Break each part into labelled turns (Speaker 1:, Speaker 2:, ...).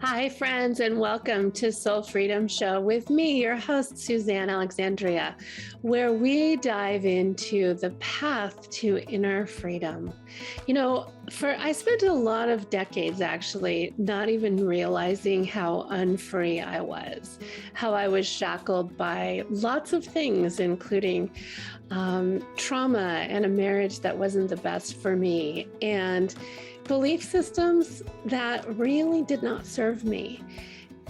Speaker 1: Hi, friends, and welcome to Soul Freedom Show with me, your host, Suzanne Alexandria, where we dive into the path to inner freedom. You know, I spent a lot of decades actually not even realizing how unfree I was, how I was shackled by lots of things, including trauma and a marriage that wasn't the best for me, and belief systems that really did not serve me.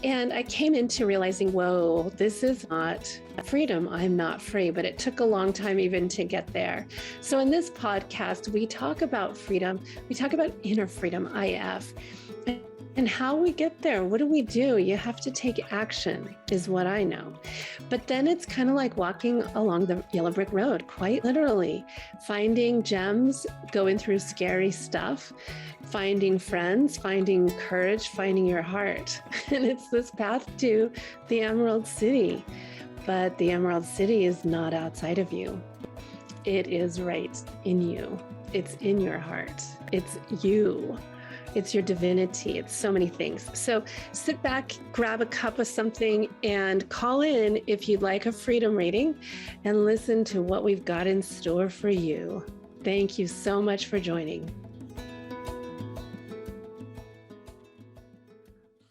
Speaker 1: And I came into realizing, whoa, this is not freedom. I'm not free, but it took a long time even to get there. So in this podcast, we talk about freedom. We talk about inner freedom, IF, and how we get there. What do we do? You have to take action, is what I know. But then it's kind of like walking along the yellow brick road, quite literally, finding gems, going through scary stuff, finding friends, finding courage, finding your heart. And it's this path to the Emerald City. But the Emerald City is not outside of you. It is right in you. It's in your heart. It's you. It's your divinity. It's so many things. So sit back, grab a cup of something, and call in if you'd like a freedom reading and listen to what we've got in store for you. Thank you so much for joining.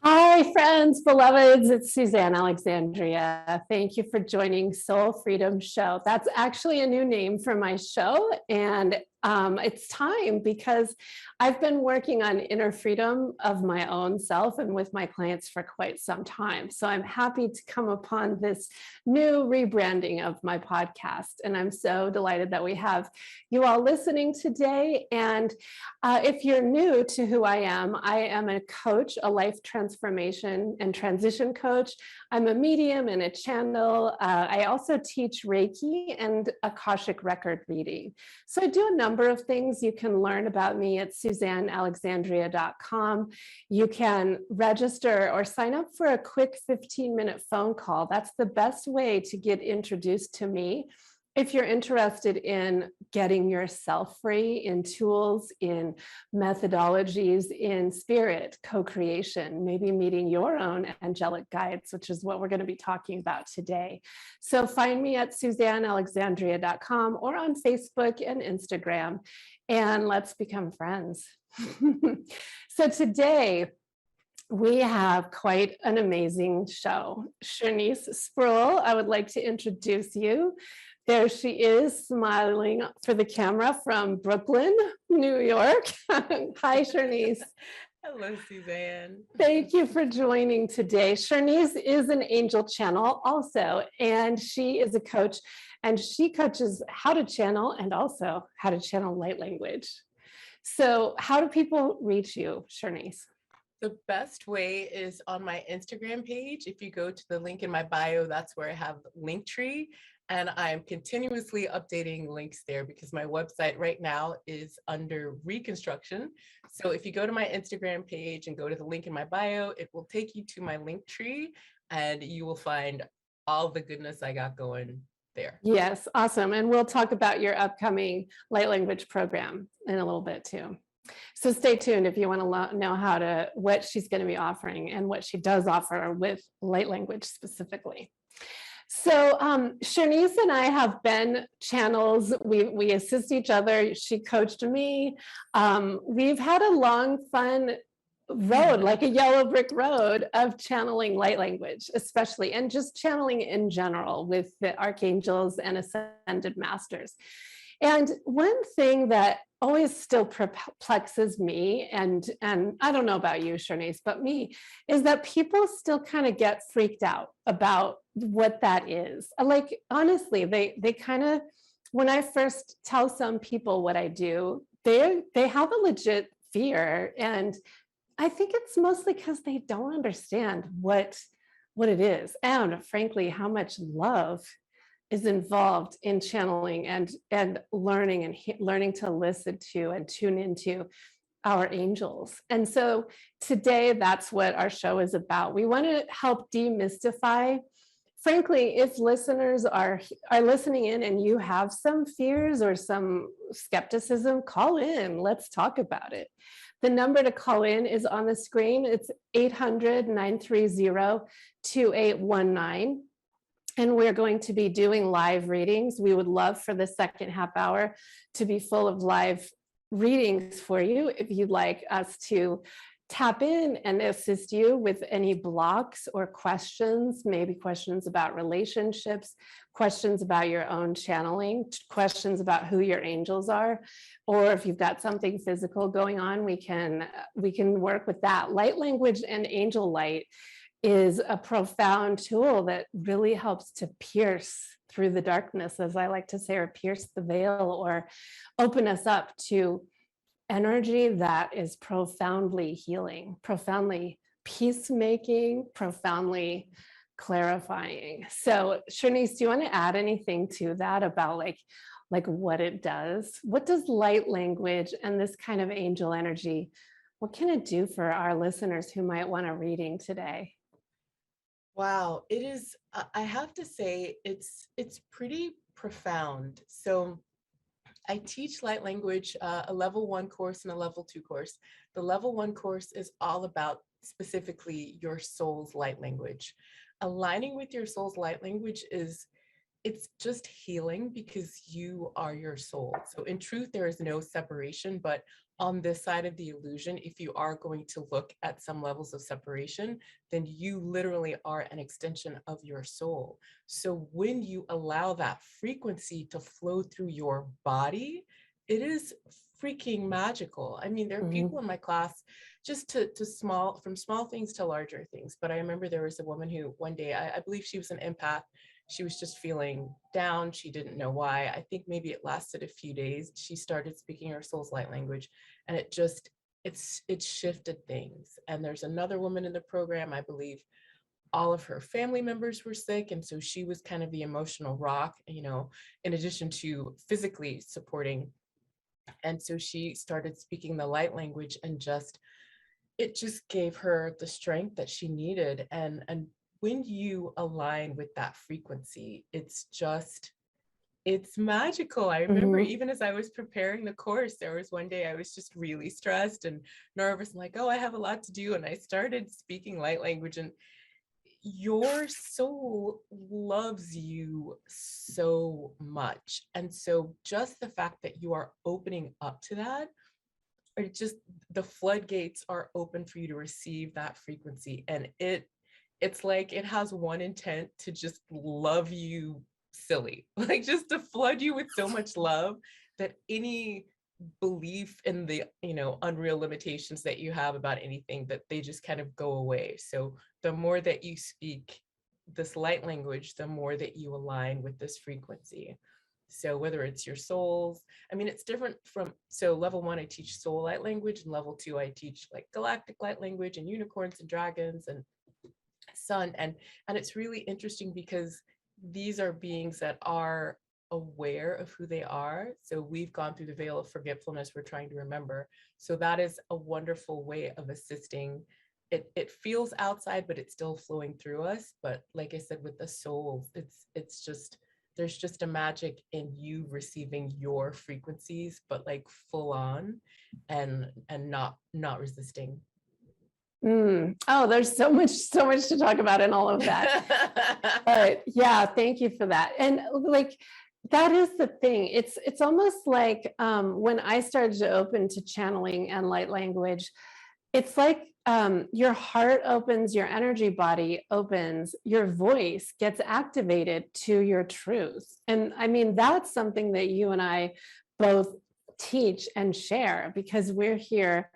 Speaker 1: Hi, friends, beloveds. It's Suzanne Alexandria. Thank you for joining Soul Freedom Show. That's actually a new name for my show, and it's time because I've been working on inner freedom of my own self and with my clients for quite some time. So I'm happy to come upon this new rebranding of my podcast. And I'm so delighted that we have you all listening today. And if you're new to who I am a coach, a life transformation and transition coach. I'm a medium and a channel. I also teach Reiki and Akashic record reading. So I do a number of things. You can learn about me at SuzanneAlexandria.com. You can register or sign up for a quick 15-minute phone call. That's the best way to get introduced to me. If you're interested in getting yourself free, in tools, in methodologies, in spirit, co-creation, maybe meeting your own angelic guides, which is what we're going to be talking about today. So find me at SuzanneAlexandria.com or on Facebook and Instagram, and let's become friends. So today, we have quite an amazing show. Chernise Spruell, I would like to introduce you. There she is, smiling for the camera from Brooklyn, New York. Hi, Chernise.
Speaker 2: Hello, Suzanne.
Speaker 1: Thank you for joining today. Chernise is an angel channel also, and she is a coach, and she coaches how to channel and also how to channel light language. So how do people reach you, Chernise?
Speaker 2: The best way is on my Instagram page. If you go to the link in my bio, that's where I have Linktree. And I'm continuously updating links there because my website right now is under reconstruction. So if you go to my Instagram page and go to the link in my bio, it will take you to my Linktree and you will find all the goodness I got going there.
Speaker 1: Yes, awesome. And we'll talk about your upcoming light language program in a little bit too. So stay tuned if you want to know what she's going to be offering and what she does offer with light language specifically. So Chernise and I have been channels. We assist each other. She coached me. We've had a long, fun road, like a yellow brick road of channeling light language, especially, and just channeling in general with the Archangels and Ascended Masters. And one thing that always still perplexes me, and I don't know about you, Chernise, but me, is that people still kind of get freaked out about what that is. Like, honestly, they kind of, when I first tell some people what I do, they have a legit fear. And I think it's mostly because they don't understand what it is. And frankly, how much love is involved in channeling and learning to listen to and tune into our angels. And so today, that's what our show is about. We want to help demystify frankly, if listeners are listening in and you have some fears or some skepticism, call in. Let's talk about it. The number to call in is on the screen. It's 800-930-2819. And we're going to be doing live readings. We would love for the second half hour to be full of live readings for you. If you'd like us to tap in and assist you with any blocks or questions, maybe questions about relationships, questions about your own channeling, questions about who your angels are, or if you've got something physical going on, we can work with that. Light language and angel light is a profound tool that really helps to pierce through the darkness, as I like to say, or pierce the veil, or open us up to energy that is profoundly healing, profoundly peacemaking, profoundly clarifying. So Chernise, do you want to add anything to that about like what it does? What does light language and this kind of angel energy, what can it do for our listeners who might want a reading today?
Speaker 2: Wow, it is, I have to say, it's pretty profound. So I teach light language, a level 1 course and a level 2 course. The level 1 course is all about specifically your soul's light language. Aligning with your soul's light language it's just healing because you are your soul. So in truth, there is no separation, but on this side of the illusion, if you are going to look at some levels of separation, then you literally are an extension of your soul. So when you allow that frequency to flow through your body, it is freaking magical. I mean, there are people in my class just from small things to larger things. But I remember there was a woman who one day, I believe she was an empath. She was just feeling down. She didn't know why. I think maybe it lasted a few days. She started speaking her soul's light language, and it shifted things. And there's another woman in the program, I believe all of her family members were sick. And so she was kind of the emotional rock, in addition to physically supporting. And so she started speaking the light language, and it just gave her the strength that she needed. And when you align with that frequency, it's magical. I remember even as I was preparing the course, there was one day I was just really stressed and nervous and like, oh, I have a lot to do. And I started speaking light language, and your soul loves you so much. And so just the fact that you are opening up to that, or just the floodgates are open for you to receive that frequency. And it's like it has one intent, to just love you silly, like just to flood you with so much love that any belief in the unreal limitations that you have about anything, that they just kind of go away. So the more that you speak this light language, the more that you align with this frequency. So whether it's your souls, I mean, it's different so level 1, I teach soul light language, and level 2, I teach like galactic light language and unicorns and dragons and sun. And it's really interesting because these are beings that are aware of who they are. So we've gone through the veil of forgetfulness. We're trying to remember. So that is a wonderful way of assisting. It feels outside, but it's still flowing through us. But like I said, with the souls, it's just, there's just a magic in you receiving your frequencies, but like full on and not resisting.
Speaker 1: Oh, there's so much to talk about in all of that. But yeah, thank you for that. And like, that is the thing. It's almost like when I started to open to channeling and light language, it's like your heart opens, your energy body opens, your voice gets activated to your truth. And I mean, that's something that you and I both teach and share, because we're here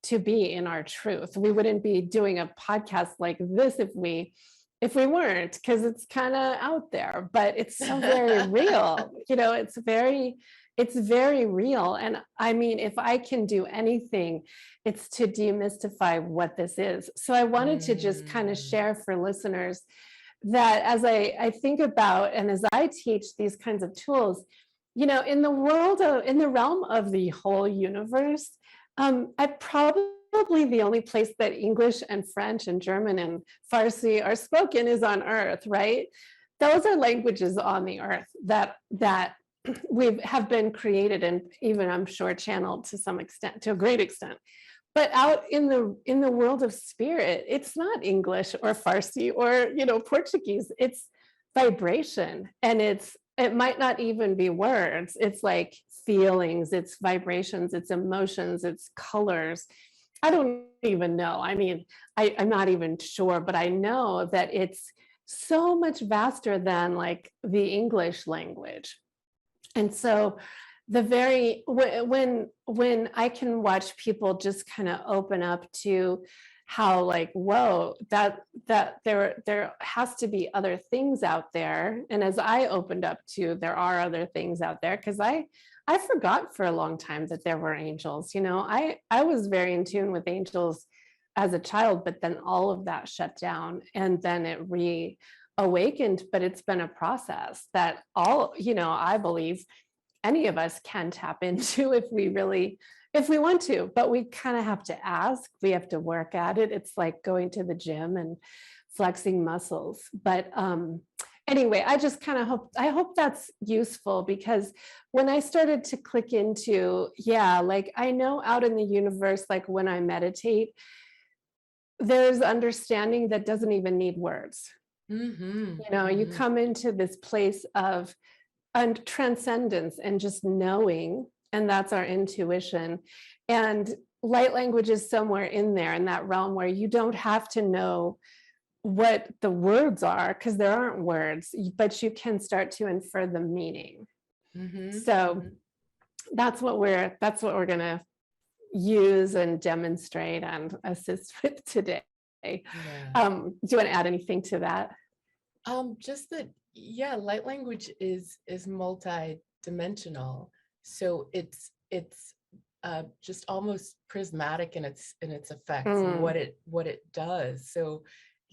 Speaker 1: to be in our truth. We wouldn't be doing a podcast like this if we weren't, because it's kind of out there, but it's so very real. It's very real. And I mean, if I can do anything, it's to demystify what this is. So I wanted to just kind of share for listeners that as I think about, and as I teach these kinds of tools, in the realm of the whole universe, I probably probably the only place that English and French and German and Farsi are spoken is on Earth, right? Those are languages on the Earth that we have been created and even, I'm sure, channeled to some extent, to a great extent. But out in the world of spirit, it's not English or Farsi or, Portuguese. It's vibration, and it might not even be words. It's like feelings, it's vibrations, it's emotions, it's colors. I don't even know. I mean, I'm not even sure, but I know that it's so much vaster than like the English language. And so when I can watch people just kind of open up to how, like, whoa, that there has to be other things out there. And as I opened up to, there are other things out there, because I forgot for a long time that there were angels. I was very in tune with angels as a child, but then all of that shut down and then it reawakened. But it's been a process that I believe any of us can tap into if we want to, but we kind of have to ask, we have to work at it. It's like going to the gym and flexing muscles. But anyway, I just kind of hope that's useful, because when I started to click into, like, I know out in the universe, like when I meditate, there's understanding that doesn't even need words. You come into this place of and transcendence and just knowing, and that's our intuition. And light language is somewhere in there, in that realm where you don't have to know what the words are, because there aren't words, but you can start to infer the meaning. So that's what we're going to use and demonstrate and assist with today. Do you want to add anything to that?
Speaker 2: Just that, light language is multi-dimensional. So it's just almost prismatic in its effects and what it does. So,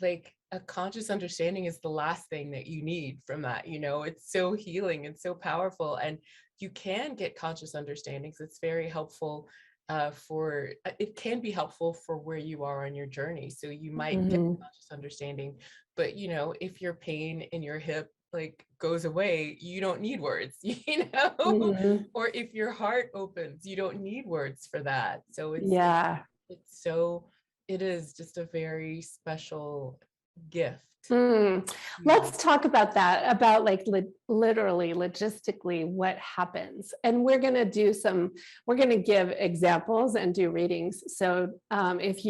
Speaker 2: like, a conscious understanding is the last thing that you need from that. It's so healing and so powerful, and you can get conscious understandings. It's very helpful. It can be helpful for where you are on your journey. So you might get conscious understanding, but if your pain in your hip like goes away, you don't need words, or if your heart opens, you don't need words for that. So it is just a very special gift.
Speaker 1: Let's talk about that, about like literally, logistically, what happens. And we're going to give examples and do readings. So if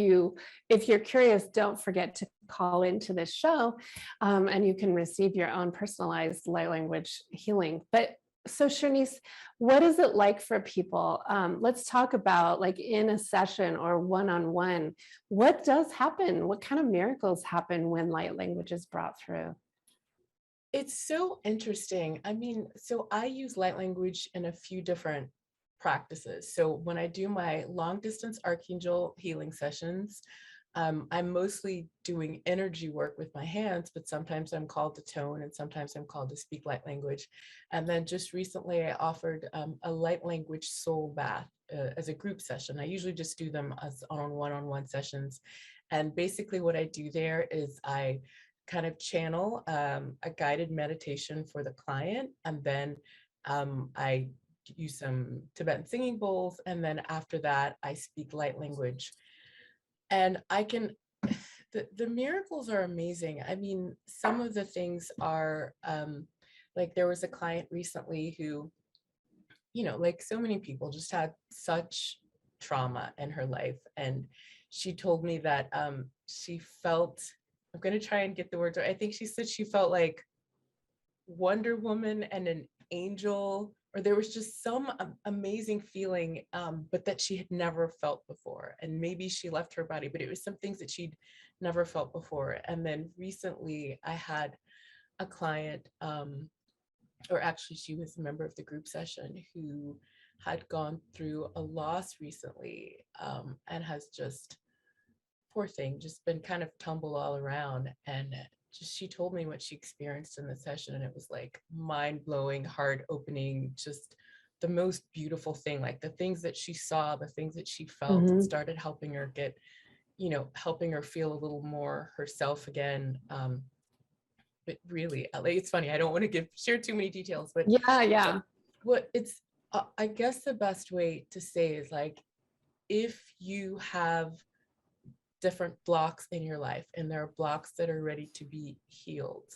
Speaker 1: you're curious, don't forget to call into this show, and you can receive your own personalized light language healing. But so Chernise, what is it like for people? Let's talk about, like, in a session or one-on-one, what does happen? What kind of miracles happen when light language is brought through?
Speaker 2: It's so interesting. I mean, so I use light language in a few different practices. So when I do my long distance archangel healing sessions, I'm mostly doing energy work with my hands, but sometimes I'm called to tone and sometimes I'm called to speak light language. And then just recently I offered a light language soul bath as a group session. I usually just do them as on one-on-one sessions. And basically what I do there is I kind of channel a guided meditation for the client. And then I use some Tibetan singing bowls. And then after that, I speak light language. And the miracles are amazing. I mean, some of the things are, like, there was a client recently who, like so many people, just had such trauma in her life. And she told me that she felt, I'm going to try and get the words right. I think she said she felt like Wonder Woman and an angel, or there was just some amazing feeling, but that she had never felt before. And maybe she left her body, but it was some things that she'd never felt before. And then recently I had a client, or actually she was a member of the group session, who had gone through a loss recently, and has just, poor thing, just been kind of tumbled all around. And she told me what she experienced in the session, and it was like mind-blowing, heart-opening, just the most beautiful thing, like the things that she saw, the things that she felt,
Speaker 1: Mm-hmm.
Speaker 2: started helping her get, helping her feel a little more herself again. But really, it's funny, I don't want to share too many details, but
Speaker 1: Yeah.
Speaker 2: what it's, I guess the best way to say is like, if you have different blocks in your life and there are blocks that are ready to be healed,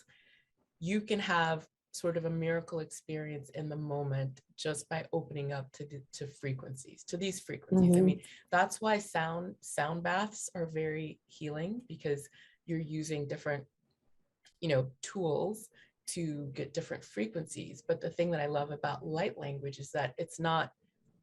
Speaker 2: you can have sort of a miracle experience in the moment just by opening up to frequencies, to these frequencies.
Speaker 1: Mm-hmm.
Speaker 2: I mean, that's why sound baths are very healing, because you're using different, tools to get different frequencies. But the thing that I love about light language is that it's not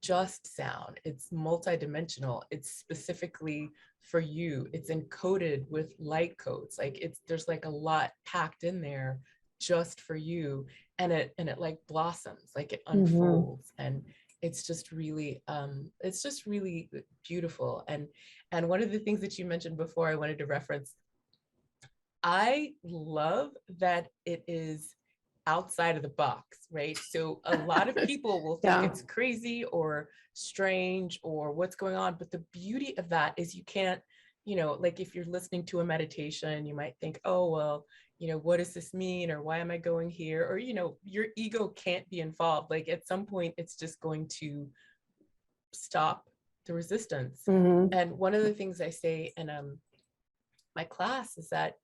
Speaker 2: just sound, it's multidimensional. It's specifically for you. It's encoded with light codes. Like there's like a lot packed in there just for you, and it like blossoms, like it unfolds. Mm-hmm. And it's just really beautiful. And one of the things that you mentioned before, I wanted to reference, I love that it is outside of the box, right? So a lot of people will think it's crazy or strange or what's going on, but the beauty of that is you can't, like if you're listening to a meditation, you might think, oh, well, what does this mean? Or why am I going here? Or, your ego can't be involved. Like at some point, it's just going to stop the resistance. Mm-hmm. And one of the things I say in my class is that,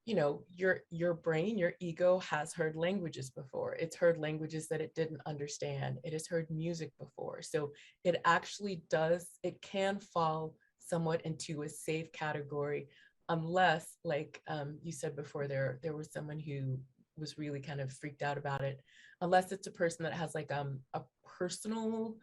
Speaker 2: your brain, your ego has heard languages before. It's heard languages that it didn't understand. It has heard music before. So it actually it can fall somewhat into a safe category, unless, like you said before, there was someone who was really kind of freaked out about it, unless it's a person that has like a personal,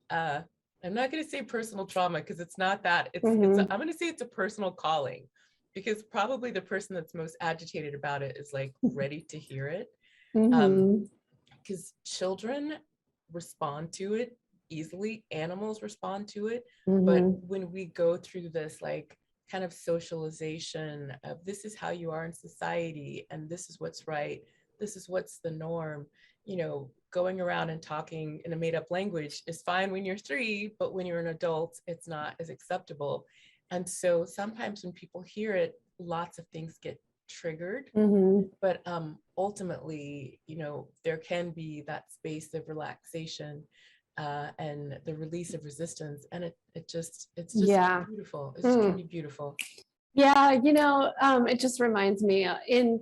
Speaker 2: I'm not going to say personal trauma, because it's not that. I'm going to say it's a personal calling, because probably the person that's most agitated about it is like ready to hear it. Because children respond to it easily, animals respond to it. But when we go through this like kind of socialization of this is how you are in society, and this is what's right, this is what's the norm, going around and talking in a made-up language is fine when you're 3, but when you're an adult, it's not as acceptable. And so sometimes when people hear it, lots of things get triggered. But ultimately, there can be that space of relaxation and the release of resistance. And it's just beautiful. It's just going to be beautiful.
Speaker 1: Yeah, it just reminds me in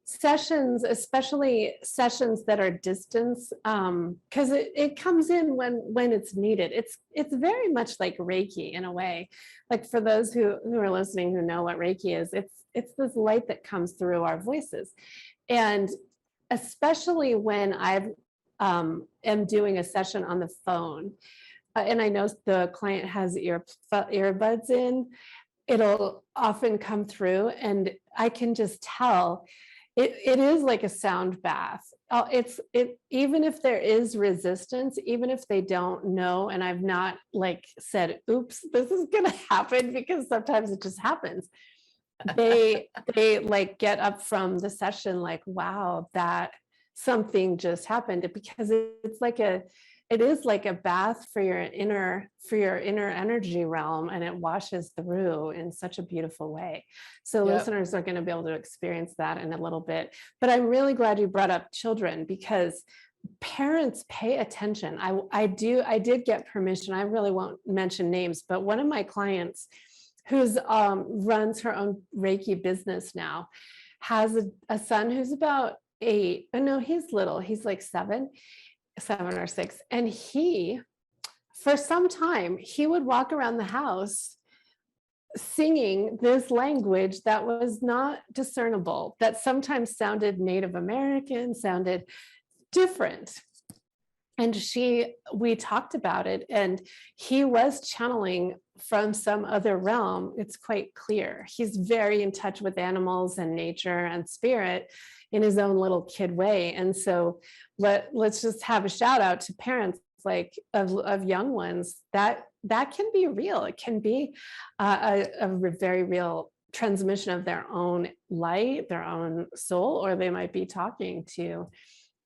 Speaker 1: sessions, especially sessions that are distance, because it comes in when it's needed. It's very much like Reiki in a way. Like for those who are listening who know what Reiki is, it's this light that comes through our voices. And especially when I am doing a session on the phone, and I know the client has earbuds in, it'll often come through and I can just tell it is like a sound bath. Even if there is resistance, even if they don't know, and I've not like said, oops, this is going to happen, because sometimes it just happens. They like get up from the session like, wow, that something just happened, because it is like a bath for your inner energy realm, and it washes through in such a beautiful way. So listeners are going to be able to experience that in a little bit. But I'm really glad you brought up children, because parents pay attention. I did get permission. I really won't mention names, but one of my clients who's runs her own Reiki business now has a son who's about 8. No, he's little. He's like 7 or 6. And he, for some time, he would walk around the house singing this language that was not discernible, that sometimes sounded Native American, sounded different. And we talked about it, and he was channeling from some other realm. It's quite clear. He's very in touch with animals and nature and spirit in his own little kid way. And so let's just have a shout out to parents like of young ones that can be real. It can be a very real transmission of their own light, their own soul, or they might be talking to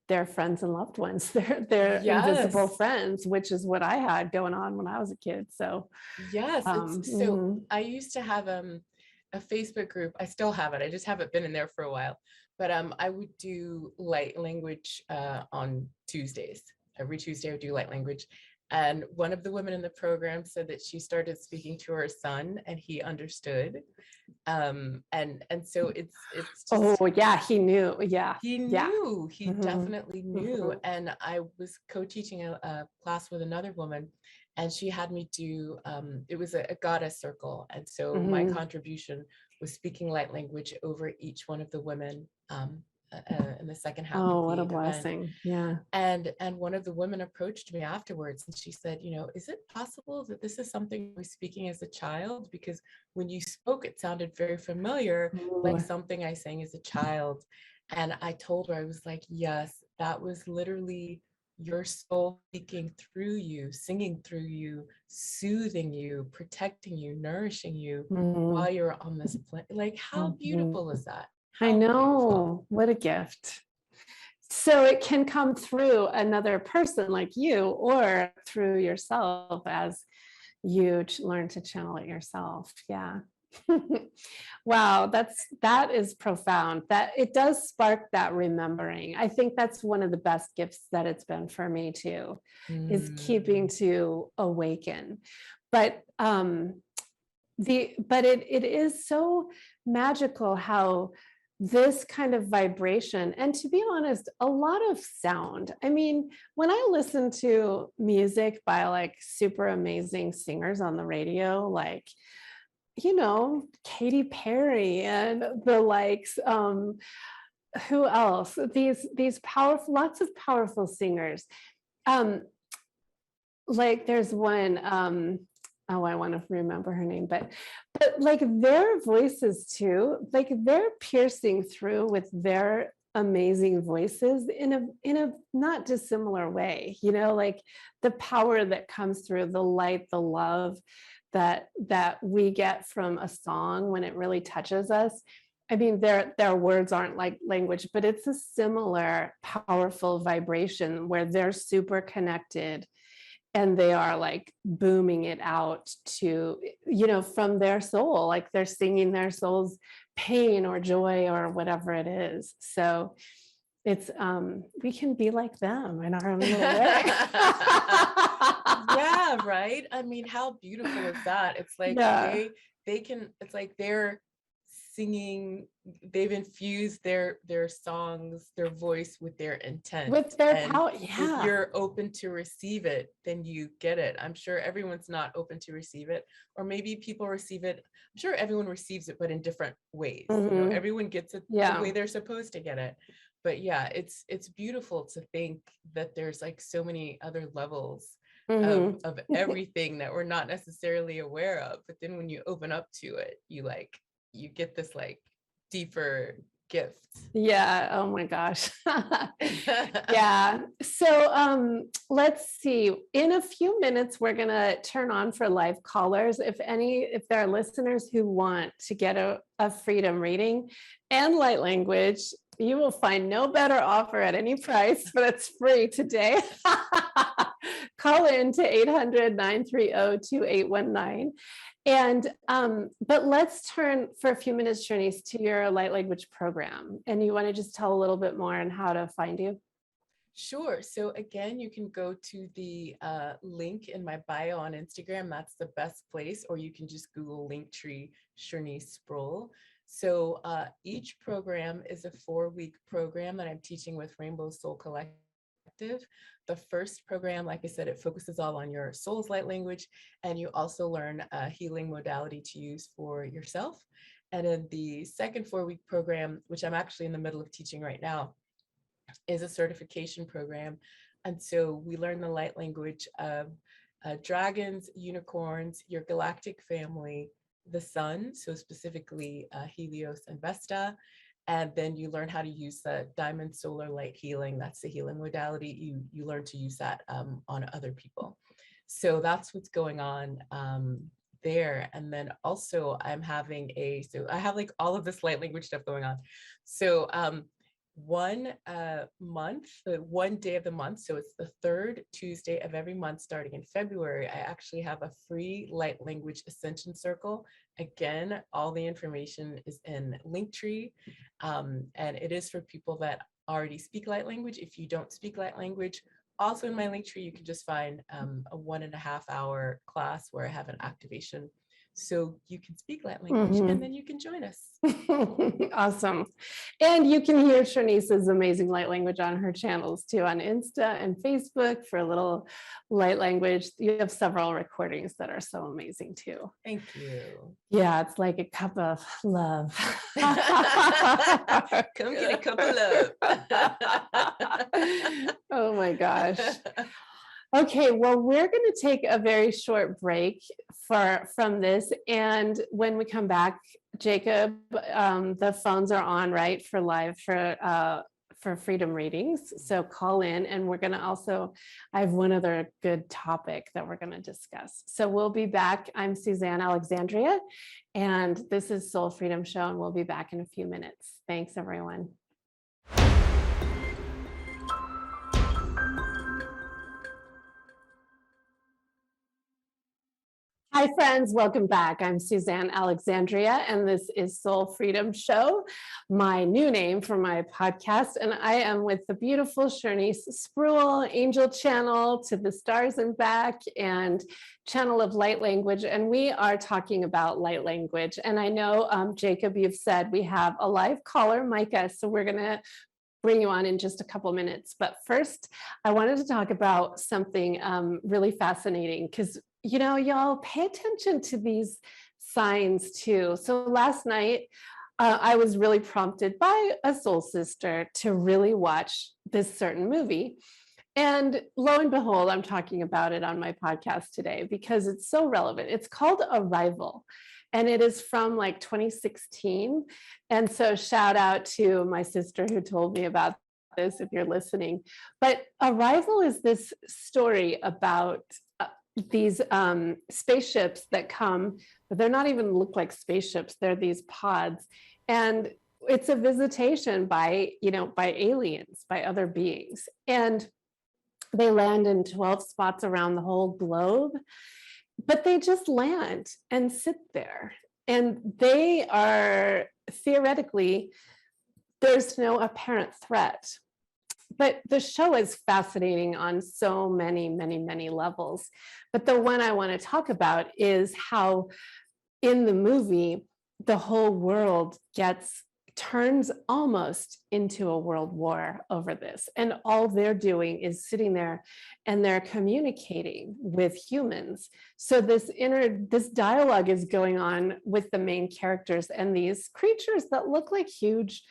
Speaker 1: their friends and loved ones, their invisible friends, which is what I had going on when I was a kid. So
Speaker 2: yes, I used to have a Facebook group. I still have it. I just haven't been in there for a while. But I would do light language on Tuesdays. Every Tuesday I would do light language. And one of the women in the program said that she started speaking to her son and he understood. And so it's just,
Speaker 1: oh yeah, he knew.
Speaker 2: He definitely knew. And I was co-teaching a class with another woman, and she had me do it was a goddess circle, and so my contribution was speaking light language over each one of the women in the second half of the
Speaker 1: what a
Speaker 2: event.
Speaker 1: blessing. Yeah.
Speaker 2: And one of the women approached me afterwards and she said, is it possible that this is something I was speaking as a child? Because when you spoke, it sounded very familiar, like something I sang as a child. And I told her, I was like, yes, that was literally your soul speaking through you, singing through you, soothing you, protecting you, nourishing you while you're on this planet. Like, how beautiful is that?
Speaker 1: I know. What a gift. So it can come through another person like you, or through yourself as you learn to channel it yourself. Yeah. Wow, that is profound. That it does spark that remembering. I think that's one of the best gifts that it's been for me too, is keeping to awaken. But it is so magical how this kind of vibration, and to be honest, a lot of sound. I mean, when I listen to music by like super amazing singers on the radio, like, Katy Perry and the likes, who else? These powerful, lots of powerful singers. Like there's one, I want to remember her name, but like their voices too, like they're piercing through with their amazing voices in a not dissimilar way, like the power that comes through, the light, the love that we get from a song when it really touches us. I mean, their words aren't like language, but it's a similar powerful vibration where they're super connected and they are like booming it out to, from their soul, like they're singing their soul's pain or joy or whatever it is. So it's, we can be like them in our own little way.
Speaker 2: Yeah, right. I mean, how beautiful is that? It's like they can, it's like they're singing, they've infused their songs, their voice with their intent,
Speaker 1: with their power. Yeah.
Speaker 2: If you're open to receive it, then you get it. I'm sure everyone's not open to receive it, or maybe people receive it. I'm sure everyone receives it, but in different ways. Everyone gets it the way they're supposed to get it. But yeah, it's beautiful to think that there's like so many other levels of everything that we're not necessarily aware of. But then when you open up to it, you get this like deeper gift.
Speaker 1: Yeah. Oh my gosh. Yeah. So let's see. In a few minutes, we're gonna turn on for live callers. If there are listeners who want to get a freedom reading and light language, you will find no better offer at any price, but it's free today. Call in to 800-930-2819. And, but let's turn for a few minutes, Chernise, to your light language program. And you want to just tell a little bit more on how to find you?
Speaker 2: Sure. So again, you can go to the link in my bio on Instagram. That's the best place, or you can just Google Linktree Chernise Spruell. So each program is a 4-week program that I'm teaching with Rainbow Soul Collective. The first program, like I said, it focuses all on your soul's light language, and you also learn a healing modality to use for yourself. And then the second 4-week program, which I'm actually in the middle of teaching right now, is a certification program. And so we learn the light language of dragons, unicorns, your galactic family, the sun, so specifically Helios and Vesta. And then you learn how to use the diamond solar light healing. That's the healing modality. You learn to use that on other people. So that's what's going on there. And then also I'm having so I have like all of this light language stuff going on. So one month, one day of the month. So it's the third Tuesday of every month starting in February. I actually have a free light language ascension circle. Again, all the information is in Linktree, and it is for people that already speak light language. If you don't speak light language, also in my Linktree, you can just find a 1.5 hour class where I have an activation. So you can speak light language and then you can join us.
Speaker 1: Awesome. And you can hear Chernise's amazing light language on her channels too, on Insta and Facebook for a little light language. You have several recordings that are so amazing too.
Speaker 2: Thank you.
Speaker 1: Yeah, it's like a cup of love.
Speaker 2: Come get a cup of love.
Speaker 1: Oh my gosh. Okay, well, we're going to take a very short break from this. And when we come back, Jacob, the phones are on, right, for live for freedom readings. So call in, and we're going to also, I have one other good topic that we're going to discuss. So we'll be back. I'm Suzanne Alexandria, and this is Soul Freedom Show, and we'll be back in a few minutes. Thanks, everyone. Hi, friends. Welcome back. I'm Suzanne Alexandria, and this is Soul Freedom Show, my new name for my podcast. And I am with the beautiful Chernise Spruell, Angel Channel to the Stars and Back, and Channel of Light Language. And we are talking about light language. And I know, Jacob, you've said we have a live caller, Micah, so we're going to bring you on in just a couple minutes. But first, I wanted to talk about something really fascinating, because you know, y'all pay attention to these signs too. So last night, I was really prompted by a soul sister to really watch this certain movie. And lo and behold, I'm talking about it on my podcast today because it's so relevant. It's called Arrival, and it is from like 2016. And so shout out to my sister who told me about this if you're listening. But Arrival is this story about these spaceships that come, but they're not even look like spaceships. They're these pods. And it's a visitation by aliens, by other beings. And they land in 12 spots around the whole globe, but they just land and sit there. And they are theoretically, there's no apparent threat. But the show is fascinating on so many, many, many levels. But the one I want to talk about is how in the movie, the whole world turns almost into a world war over this. And all they're doing is sitting there and they're communicating with humans. So this dialogue is going on with the main characters and these creatures that look like huge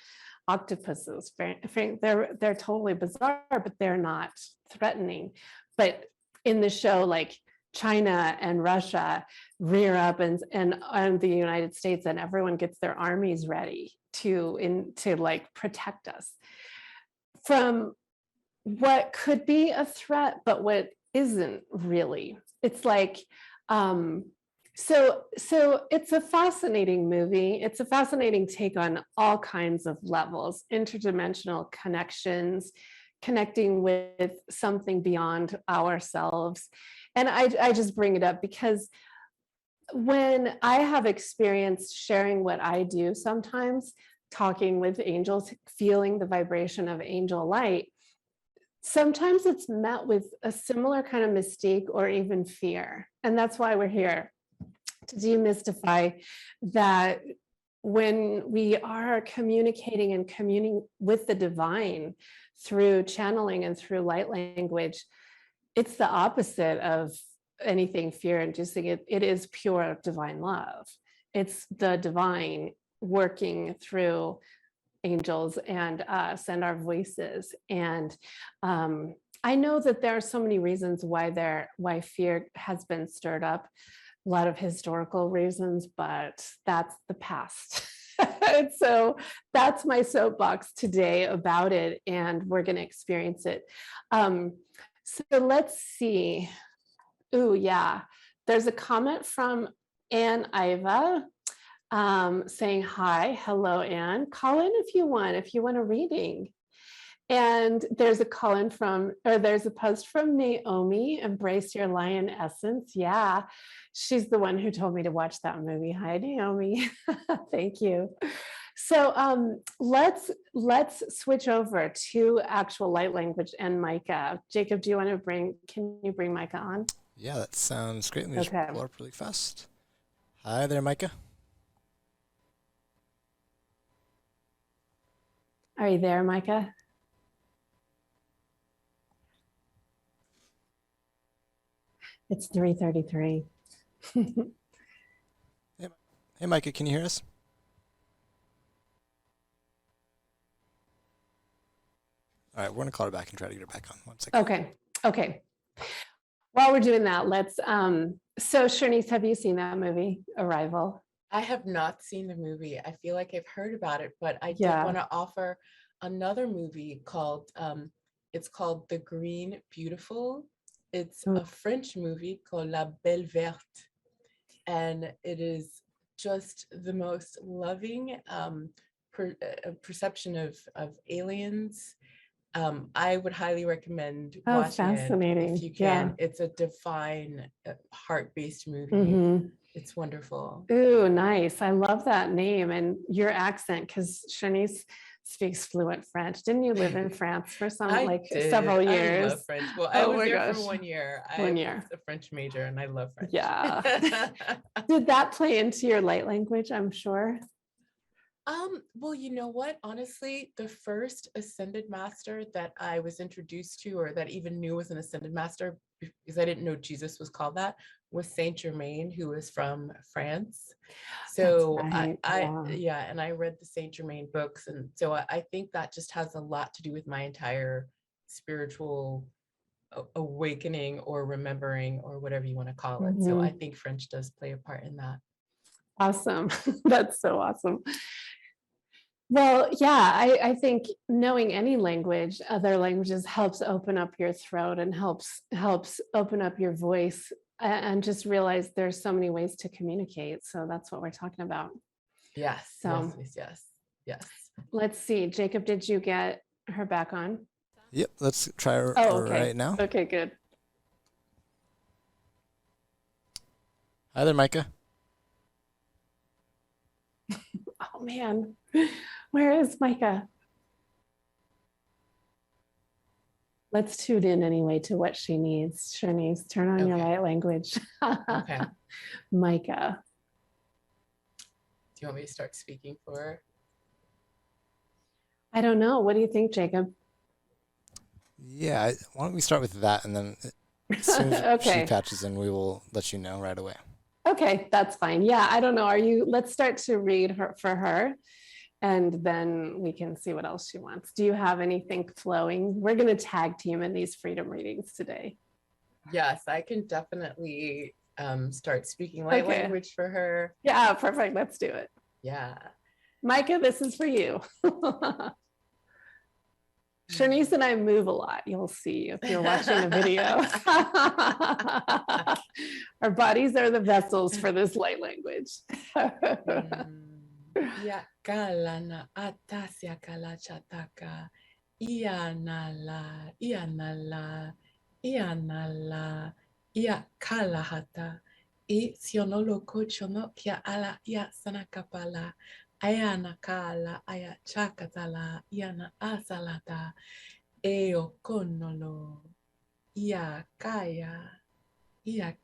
Speaker 1: octopuses. They're totally bizarre, but they're not threatening. But in the show, like China and Russia rear up and the United States, and everyone gets their armies ready to like protect us from what could be a threat, but what isn't really. It's like So it's a fascinating movie. It's a fascinating take on all kinds of levels, interdimensional connections, connecting with something beyond ourselves. And I just bring it up because when I have experienced sharing what I do sometimes, talking with angels, feeling the vibration of angel light, sometimes it's met with a similar kind of mystique or even fear. And that's why we're here, to demystify that when we are communicating and communing with the divine through channeling and through light language, it's the opposite of anything fear-inducing. It is pure divine love. It's the divine working through angels and us and our voices. And I know that there are so many reasons why fear has been stirred up, a lot of historical reasons, but that's the past. And so that's my soapbox today about it, and we're going to experience it. So let's see. Ooh, yeah. There's a comment from Ann Iva. saying hi, hello, Anne. Call in if you want a reading. And there's a there's a post from Naomi, Embrace Your Lion Essence. Yeah, she's the one who told me to watch that movie. Hi, Naomi. Thank you. So let's switch over to actual light language and Micah. Jacob, can you bring Micah on?
Speaker 3: Yeah, that sounds great. Let me just pull up really fast. Hi there, Micah.
Speaker 1: Are you there, Micah? It's 3:33.
Speaker 3: Hey, Micah, can you hear us? All right, we're going to call her back and try to get her back on. 1 second.
Speaker 1: Okay. While we're doing that, let's, so Chernise, have you seen that movie, Arrival?
Speaker 2: I have not seen the movie. I feel like I've heard about it, but I did want to offer another movie called, it's called The Green Beautiful. It's a French movie called La Belle Verte. And it is just the most loving perception of aliens. I would highly recommend watching it if you can. Yeah. It's a divine, heart-based movie. Mm-hmm. It's wonderful.
Speaker 1: Ooh, nice. I love that name and your accent, because Chernise speaks fluent French. Didn't you live in France for several years?
Speaker 2: I love French. Well, I was there for 1 year. I was a French major and I love French.
Speaker 1: Yeah. Did that play into your light language, I'm sure?
Speaker 2: Well, you know what? Honestly, the first Ascended Master that I was introduced to, or that even knew was an Ascended Master, because I didn't know Jesus was called that, was Saint Germain, who is from France. So right. And I read the Saint Germain books, and so I think that just has a lot to do with my entire spiritual awakening or remembering, or whatever you want to call it. Mm-hmm. So I think French does play a part in that.
Speaker 1: Awesome. That's so awesome. Well, yeah, I think knowing any language, other languages, helps open up your throat and helps open up your voice, and just realize there's so many ways to communicate. So that's what we're talking about.
Speaker 2: Yes. So, yes.
Speaker 1: Let's see. Jacob, did you get her back on?
Speaker 3: Yep. Let's try her right now.
Speaker 1: Okay, good.
Speaker 3: Hi there, Micah.
Speaker 1: Oh man, where is Micah? Let's tune in anyway to what she needs. Chernise, turn on your light language.
Speaker 2: Okay.
Speaker 1: Micah.
Speaker 2: Do you want me to start speaking for her?
Speaker 1: I don't know. What do you think, Jacob?
Speaker 3: Yeah, why don't we start with that, and then as soon as she patches in, we will let you know right away.
Speaker 1: Okay, that's fine. Yeah, I don't know. Let's start to read for her, and then we can see what else she wants. Do you have anything flowing? We're going to tag team in these freedom readings today.
Speaker 2: Yes, I can definitely start speaking light language for her.
Speaker 1: Yeah, perfect. Let's do it.
Speaker 2: Yeah.
Speaker 1: Micah, this is for you. Chernise and I move a lot. You'll see if you're watching the video. Our bodies are the vessels for this light language.
Speaker 2: Ya kalana atasya kala chataka. Ianala, ia kalahata. I sionolo kochono kia ala ia sanakapala. Ayana kala aya chakatala iana asalata eo konolo ia kaya ia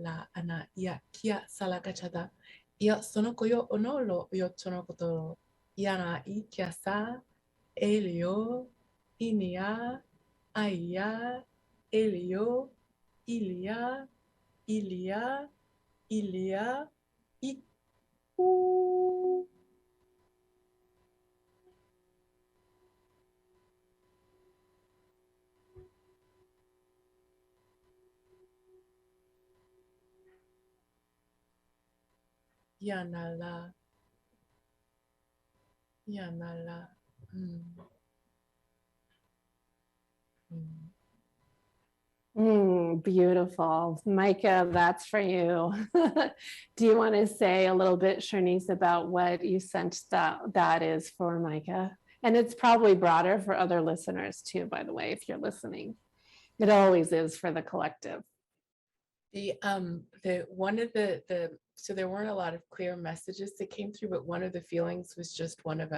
Speaker 2: la ana ia kia salakachada ia sonokoyo onolo yo tonokotoro iana I kia sa elio inia aya elio ilia Ilia, Yanala.
Speaker 1: Beautiful. Micah, that's for you. Do you want to say a little bit, Chernise, about what you sensed that is for Micah? And it's probably broader for other listeners too, by the way, if you're listening. It always is for the collective.
Speaker 2: The one of so there weren't a lot of clear messages that came through, but one of the feelings was just one of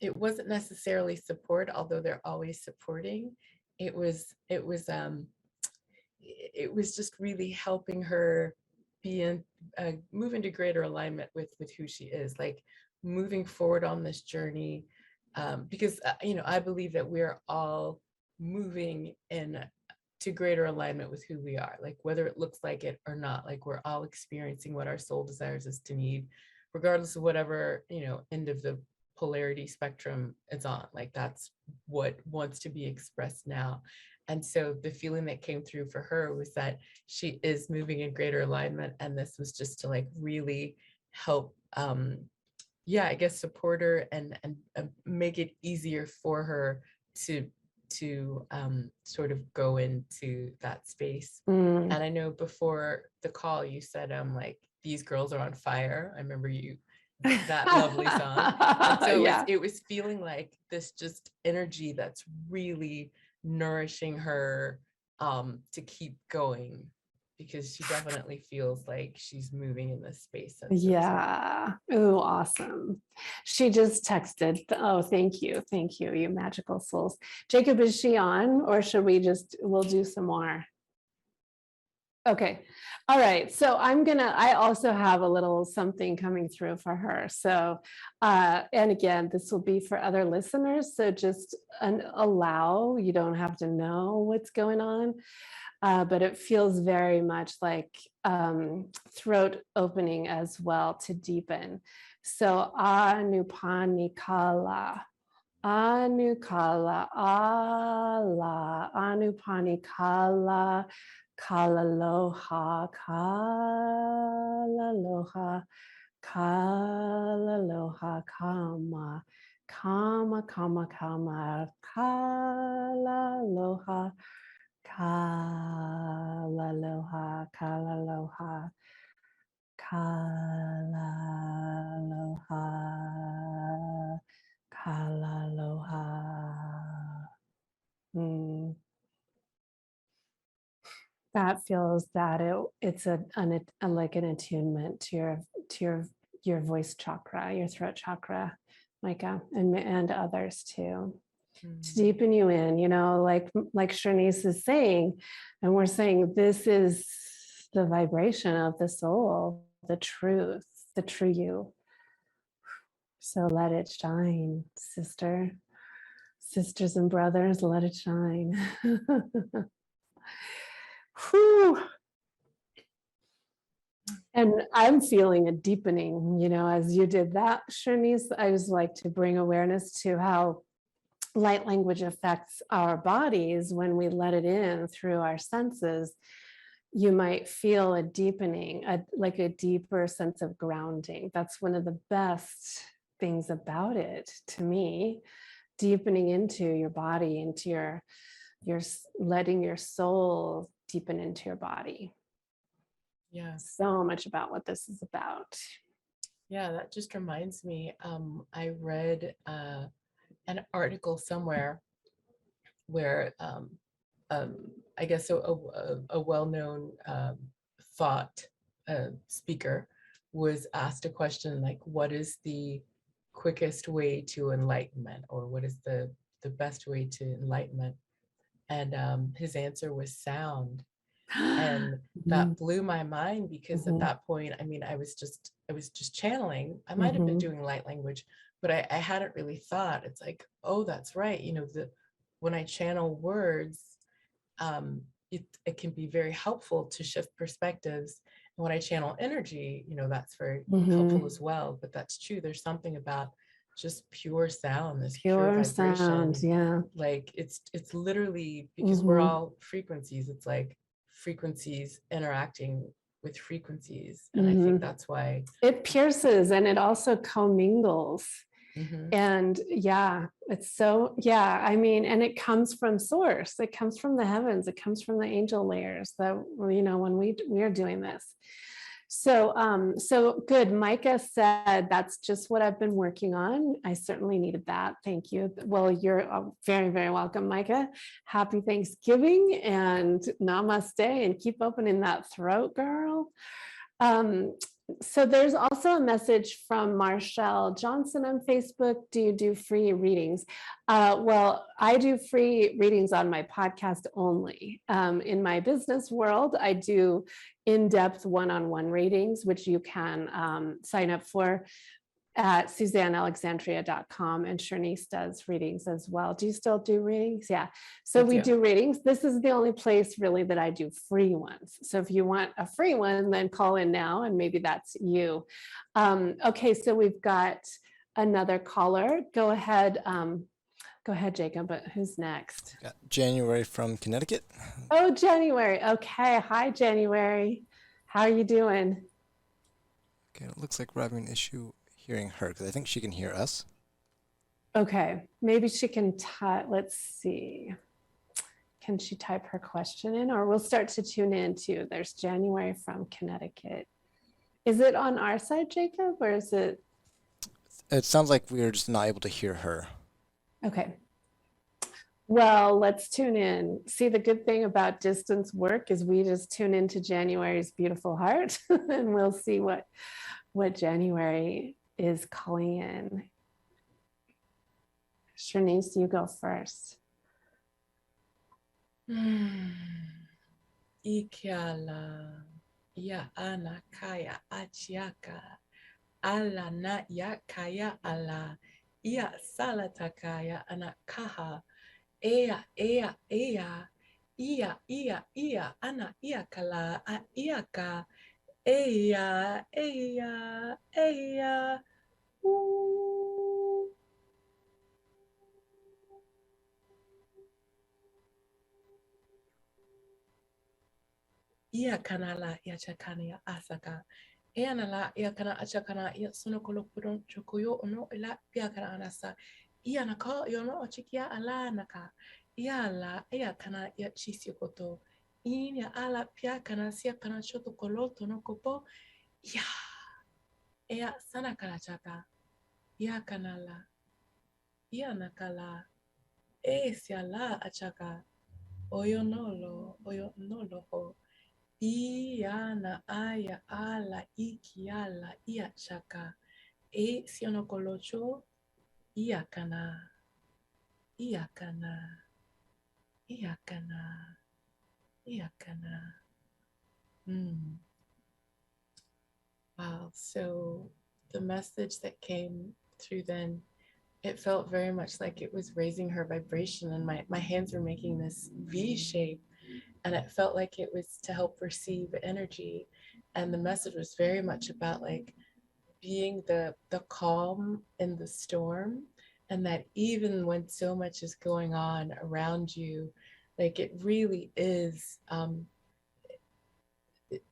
Speaker 2: it wasn't necessarily support, although they're always supporting. It was just really helping her move into greater alignment with who she is, like moving forward on this journey, because I believe that we're all moving to greater alignment with who we are, like whether it looks like it or not. Like we're all experiencing what our soul desires us to need, regardless of whatever end of the polarity spectrum it's on. Like that's what wants to be expressed now. And so the feeling that came through for her was that she is moving in greater alignment, and this was just to like really help I guess support her and make it easier for her to sort of go into that space. And I know before the call you said like these girls are on fire. I remember that lovely song. And so it was feeling like this just energy that's really nourishing her to keep going, because she definitely feels like she's moving in this space.
Speaker 1: Oh, awesome. She just texted. Oh, thank you, you magical souls. Jacob, is she on, or should we'll do some more? Okay. All right. So I also have a little something coming through for her. So, and again, this will be for other listeners. So just allow, you don't have to know what's going on, but it feels very much like throat opening as well to deepen. So, Anupanikala. Anukala, ala, anupanikala, kalaloha, kalaloha, kalaloha, kama, kama, kama, kama, kalaloha, kalaloha, kalaloha, kalaloha. Kalaloha. That feels that it's like an attunement to your voice chakra, your throat chakra, Micah, and others too. To deepen you in, like Chernise is saying, and we're saying this is the vibration of the soul, the truth, the true you. So let it shine, sisters and brothers, let it shine. Whew. And I'm feeling a deepening, as you did that, Chernise. I just like to bring awareness to how light language affects our bodies when we let it in through our senses. You might feel a deepening, like a deeper sense of grounding. That's one of the best things about it to me, deepening into your body, into your letting your soul deepen into your body.
Speaker 2: Yeah,
Speaker 1: so much about what this is about.
Speaker 2: Yeah, that just reminds me, I read an article somewhere where I guess a well-known thought speaker was asked a question like, what is the quickest way to enlightenment, or what is the best way to enlightenment? And his answer was sound. And that blew my mind, because at that point, I mean, I was just channeling. I might have been doing light language, but I hadn't really thought. It's like, oh, that's right. When I channel words, it can be very helpful to shift perspectives. And when I channel energy, that's very helpful as well. But that's true. There's something about just pure sound, this pure vibration.
Speaker 1: Sound, yeah.
Speaker 2: Like it's literally, because we're all frequencies. It's like frequencies interacting with frequencies. And I think that's why
Speaker 1: it pierces, and it also commingles. And yeah, it's so, yeah, I mean, and it comes from source, it comes from the heavens, it comes from the angel layers that, you know, when we are doing this. So good. Micah said, that's just what I've been working on. I certainly needed that. Thank you. Well, you're very, very welcome, Micah. Happy Thanksgiving and namaste, and keep opening that throat, girl. So there's also a message from Marshall Johnson on Facebook. Do you do free readings? Well, I do free readings on my podcast only. In my business world, I do in-depth one-on-one readings, which you can sign up for at SuzanneAlexandria.com, and Chernise does readings as well. Do you still do readings? Yeah. So we do readings. This is the only place really that I do free ones. So if you want a free one, then call in now and maybe that's you. Okay, so we've got another caller. Go ahead, Jacob, but who's next?
Speaker 3: Got January from Connecticut.
Speaker 1: Oh, January. Okay. Hi, January. How are you doing?
Speaker 3: Okay, it looks like we're having an issue hearing her because I think she can hear us.
Speaker 1: Okay, maybe she can type. Let's see. Can she type her question in, or we'll start to tune in too? There's January from Connecticut. Is it on our side, Jacob, or is it?
Speaker 3: It sounds like we are just not able to hear her.
Speaker 1: Okay. Well, let's tune in. See, the good thing about distance work is we just tune into January's beautiful heart and we'll see what January is calling in. Chernise, you go first.
Speaker 2: Ikiala ya ana kaya achiaka ala na ya kaya ala ya salatakaya anakaha ea ia ana iakala a iaka ea Ia kanala ia chakania asaka. Eanala ia kana achakana ia sonokolo pudon chokoyo ono ila pia kana anasa. Ia naka yono ochikia ala naka. Ia la ia kana ia chisiokoto. Ia ala pia kana sia kana choto koloto no kopo. Ia. Ea sana kana chata. Ia kanala. Ia nakala. Sia la achaka. Oyo nolo ho. Ia na aya ala ikiala ia chaka e sionokolocho ia kana Wow, so the message that came through then, it felt very much like it was raising her vibration, and my hands were making this V shape. And it felt like it was to help receive energy. And the message was very much about like being the calm in the storm. And that even when so much is going on around you, like it really is,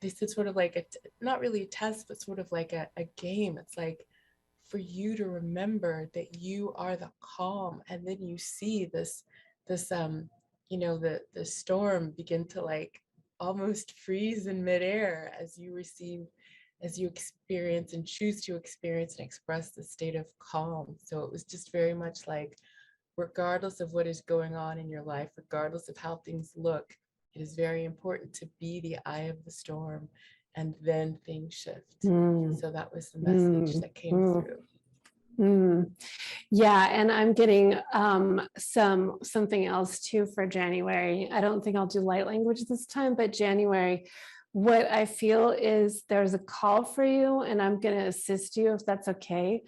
Speaker 2: this is sort of like not really a test, but sort of like a game. It's like for you to remember that you are the calm. And then you see this you know, the storm begin to like almost freeze in midair as you experience and choose to experience and express the state of calm. So it was just very much like, regardless of what is going on in your life, regardless of how things look, it is very important to be the eye of the storm, and then things shift. So that was the message that came through.
Speaker 1: Yeah, and I'm getting something else too for January. I don't think I'll do light language this time, but January, what I feel is there's a call for you, and I'm going to assist you if that's okay.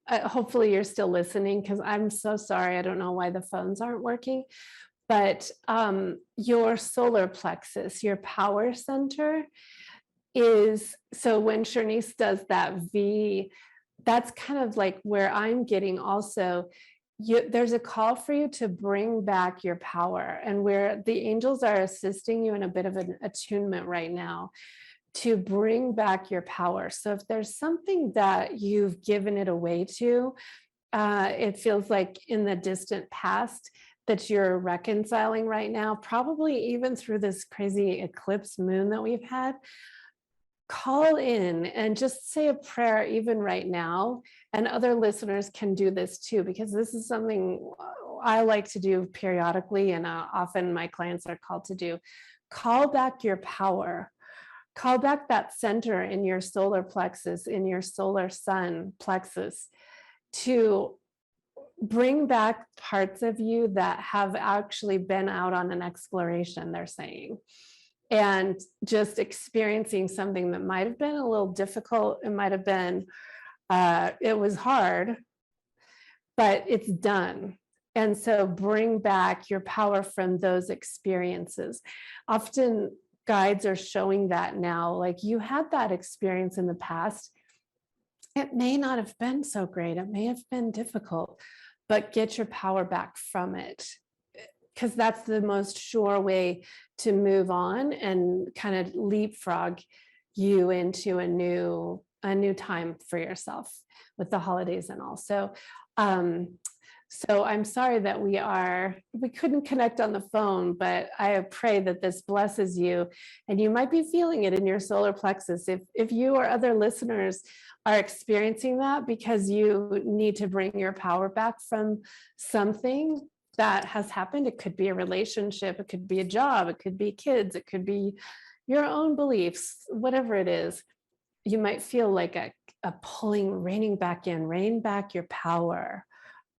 Speaker 1: Hopefully you're still listening, because I'm so sorry. I don't know why the phones aren't working, but your solar plexus, your power center is, so when Chernise does that V, that's kind of like where I'm getting also, there's a call for you to bring back your power, and where the angels are assisting you in a bit of an attunement right now to bring back your power. So if there's something that you've given it away to, it feels like in the distant past that you're reconciling right now, probably even through this crazy eclipse moon that we've had, call in and just say a prayer even right now. And other listeners can do this too, because this is something I like to do periodically, and often my clients are called to do. Call back your power. Call back that center in your solar plexus, in your solar sun plexus, to bring back parts of you that have actually been out on an exploration, they're saying, and just experiencing something that might have been a little difficult. It might have been, it was hard, but it's done. And so bring back your power from those experiences. Often guides are showing that now, like you had that experience in the past. It may not have been so great. It may have been difficult, but get your power back from it, because that's the most sure way to move on and kind of leapfrog you into a new time for yourself with the holidays and all. So I'm sorry that we couldn't connect on the phone, but I pray that this blesses you, and you might be feeling it in your solar plexus. If you or other listeners are experiencing that because you need to bring your power back from something that has happened, it could be a relationship, it could be a job, it could be kids, it could be your own beliefs, whatever it is, you might feel like a pulling, reining back in, rein back your power.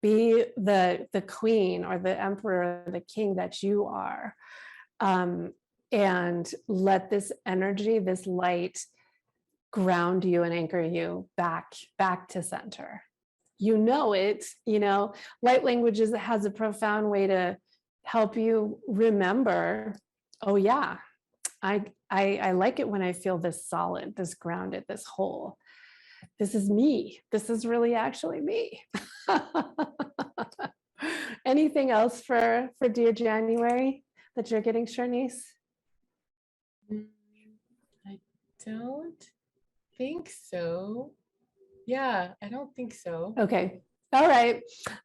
Speaker 1: Be the queen or the emperor, or the king that you are, and let this energy, this light, ground you and anchor you back to center. You know it. Light languages has a profound way to help you remember. Oh yeah, I like it when I feel this solid, this grounded, this whole. This is me. This is really actually me. Anything else for dear January that you're getting, Chernise?
Speaker 2: I don't think so. Yeah, I don't think so.
Speaker 1: Okay. All right.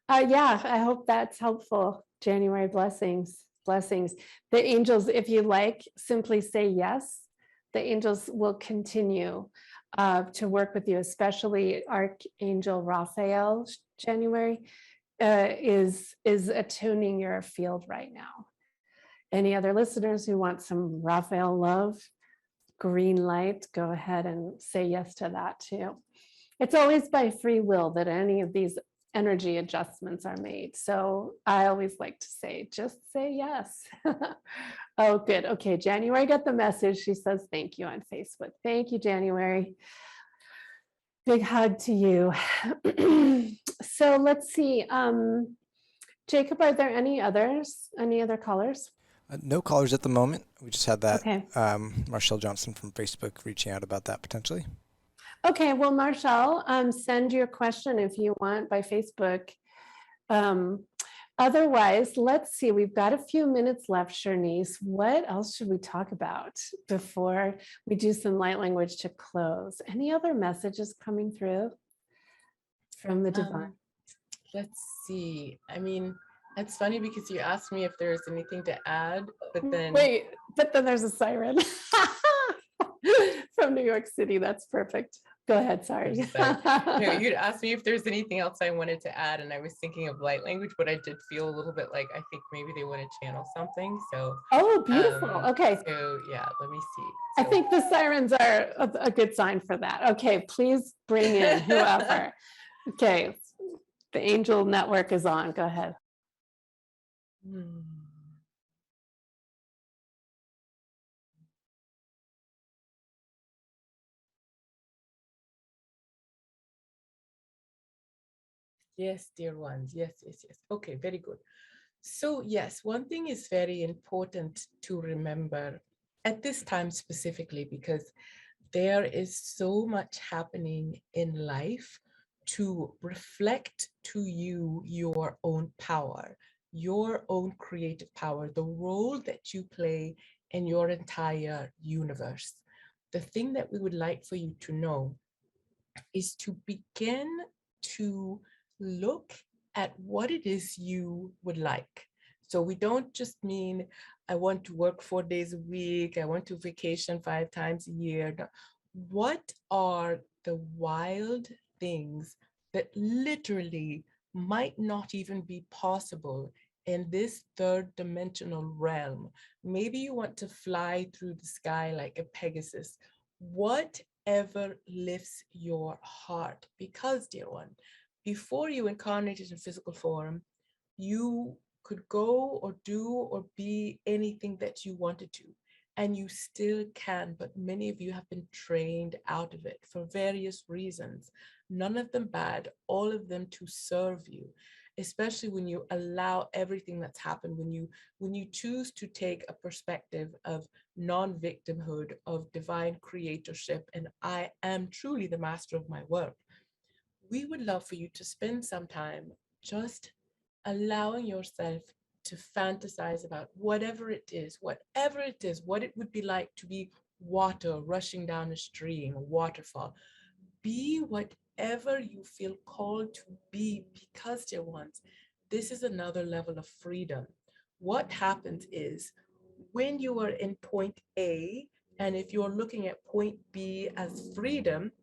Speaker 1: Yeah, I hope that's helpful. January blessings. Blessings. The angels, if you like, simply say yes. The angels will continue to work with you, especially Archangel Raphael. January is attuning your field right now. Any other listeners who want some Raphael love, green light, go ahead and say yes to that too. It's always by free will that any of these energy adjustments are made. So I always like to say, just say yes. Oh, good. Okay, January got the message. She says, thank you on Facebook. Thank you, January. Big hug to you. So let's see. Jacob, are there any other callers?
Speaker 3: No callers at the moment. We just had that
Speaker 1: Okay.
Speaker 3: Marshall Johnson from Facebook reaching out about that potentially.
Speaker 1: Okay, well, Marshall, send your question if you want by Facebook. Otherwise, let's see, we've got a few minutes left, Chernise. What else should we talk about before we do some light language to close? Any other messages coming through from the divine?
Speaker 2: Let's see. I mean, it's funny because you asked me if there's anything to add, but then...
Speaker 1: Wait, but then there's a siren from New York City. That's perfect. Go ahead, sorry.
Speaker 2: No, you'd asked me if there's anything else I wanted to add, and I was thinking of light language, but I did feel a little bit like I think maybe they want to channel something. So
Speaker 1: oh, beautiful. Okay.
Speaker 2: So yeah, let me see.
Speaker 1: I think the sirens are a good sign for that. Okay, please bring in whoever. Okay, the angel network is on. Go ahead.
Speaker 2: Yes, dear ones. Yes, yes, yes. Okay, very good. So yes, one thing is very important to remember at this time specifically, because there is so much happening in life to reflect to you your own power, your own creative power, the role that you play in your entire universe. the thing that we would like for you to know is to begin to look at what it is you would like. So we don't just mean, I want to work 4 days a week, I want to vacation 5 times a year. No. What are the wild things that literally might not even be possible in this third dimensional realm? Maybe you want to fly through the sky like a Pegasus. Whatever lifts your heart. Because, dear one, before you incarnated in physical form, you could go or do or be anything that you wanted to, and you still can, but many of you have been trained out of it for various reasons, none of them bad, all of them to serve you, especially when you allow everything that's happened, when you choose to take a perspective of non-victimhood, of divine creatorship, and I am truly the master of my work. We would love for you to spend some time just allowing yourself to fantasize about whatever it is, what it would be like to be water rushing down a stream, a waterfall. Be whatever you feel called to be, because, dear ones, this is another level of freedom. What happens is when you are in point A, and if you're looking at point B as freedom,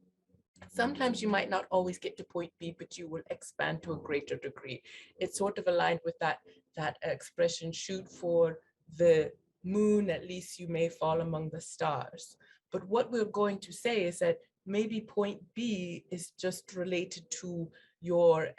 Speaker 2: sometimes you might not always get to point B, but you will expand to a greater degree. It's sort of aligned with that expression, shoot for the moon, at least you may fall among the stars. But what we're going to say is that maybe point B is just related to your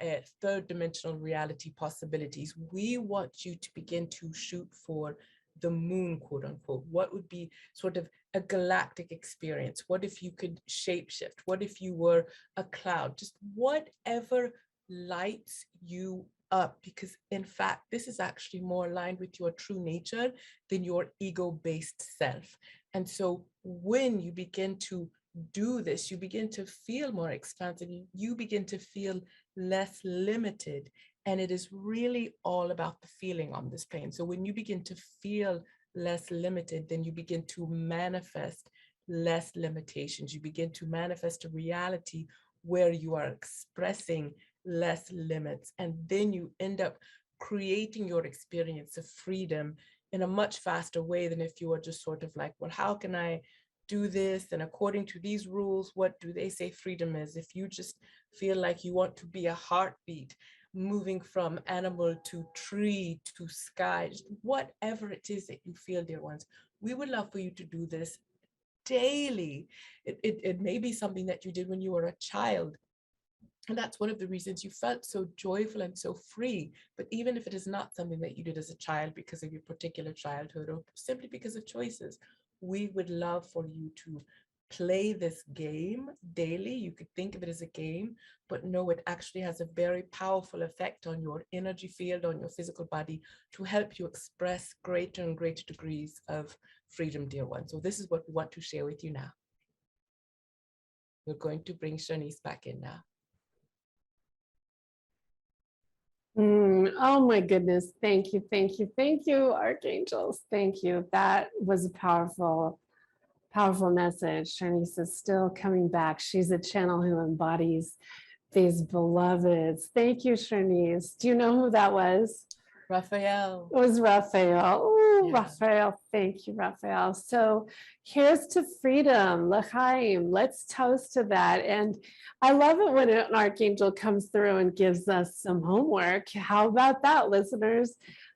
Speaker 2: third dimensional reality possibilities. We want you to begin to shoot for the moon, quote unquote. What would be sort of a galactic experience? What if you could shapeshift? What if you were a cloud? Just whatever lights you up, because in fact, this is actually more aligned with your true nature than your ego-based self. And so when you begin to do this, you begin to feel more expansive, you begin to feel less limited. And it is really all about the feeling on this plane. So when you begin to feel less limited, then you begin to manifest less limitations. You begin to manifest a reality where you are expressing less limits. And then you end up creating your experience of freedom in a much faster way than if you were just sort of like, well, how can I do this? And according to these rules, what do they say freedom is? If you just feel like you want to be a heartbeat, moving from animal to tree to sky, just whatever it is that you feel, dear ones, we would love for you to do this daily. It may be something that you did when you were a child, and that's one of the reasons you felt so joyful and so free. But even if it is not something that you did as a child because of your particular childhood or simply because of choices, we would love for you to play this game daily. You could think of it as a game, but no, it actually has a very powerful effect on your energy field, on your physical body, to help you express greater and greater degrees of freedom, dear one. So this is what we want to share with you now. We're going to bring Chernise back in now.
Speaker 1: Oh my goodness. Thank you. Thank you. Thank you, Archangels. Thank you. That was a powerful message. Chernise is still coming back. She's a channel who embodies these beloveds. Thank you, Chernise. Do you know who that was?
Speaker 2: Raphael.
Speaker 1: It was Raphael. Oh,
Speaker 2: Yeah.
Speaker 1: Raphael. Thank you, Raphael. So here's to freedom, l'chaim. Let's toast to that. And I love it when an archangel comes through and gives us some homework. How about that, listeners?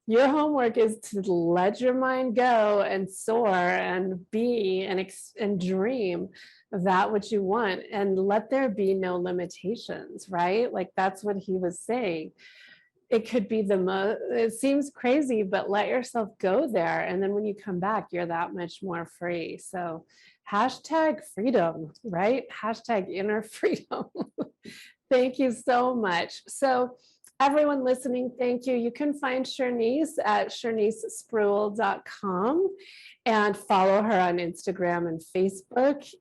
Speaker 1: Your homework is to let your mind go and soar and be and dream that which you want, and let there be no limitations, right? Like that's what he was saying. It could be it seems crazy, but let yourself go there. And then when you come back, you're that much more free. So hashtag freedom, right? Hashtag inner freedom. Thank you so much. So everyone listening, thank you. You can find Chernise at CherniseSpruell.com and follow her on Instagram and Facebook.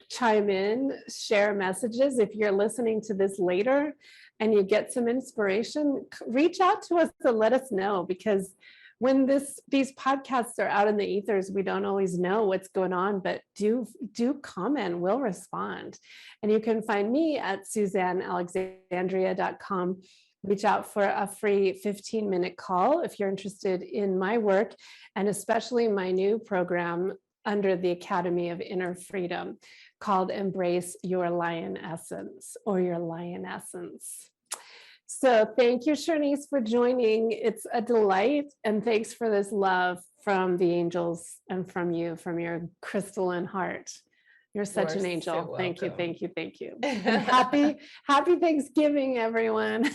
Speaker 1: Chime in, share messages. If you're listening to this later and you get some inspiration, reach out to us and let us know, because when these podcasts are out in the ethers, we don't always know what's going on, but do comment, we'll respond. And you can find me at SuzanneAlexandria.com. Reach out for a free 15-minute call if you're interested in my work, and especially my new program under the Academy of Inner Freedom called Embrace Your Lion Essence, or Your Lion Essence. So thank you, Chernise, for joining. It's a delight. And thanks for this love from the angels and from you, from your crystalline heart. You're such an angel.
Speaker 2: So
Speaker 1: thank you, thank you, thank you. And happy Thanksgiving, everyone.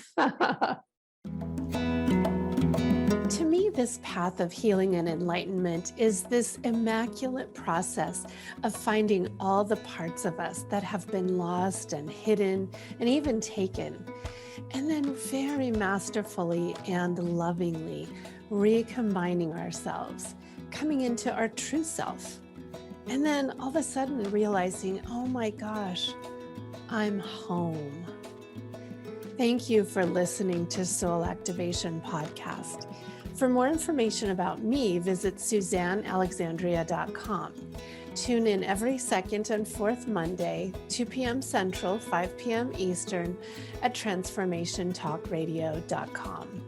Speaker 1: To me, this path of healing and enlightenment is this immaculate process of finding all the parts of us that have been lost and hidden and even taken, and then very masterfully and lovingly recombining ourselves, coming into our true self, and then all of a sudden realizing, oh my gosh, I'm home. Thank you for listening to Soul Activation Podcast. For more information about me, visit SuzanneAlexandria.com. Tune in every second and fourth Monday, 2 p.m. Central, 5 p.m. Eastern at transformationtalkradio.com.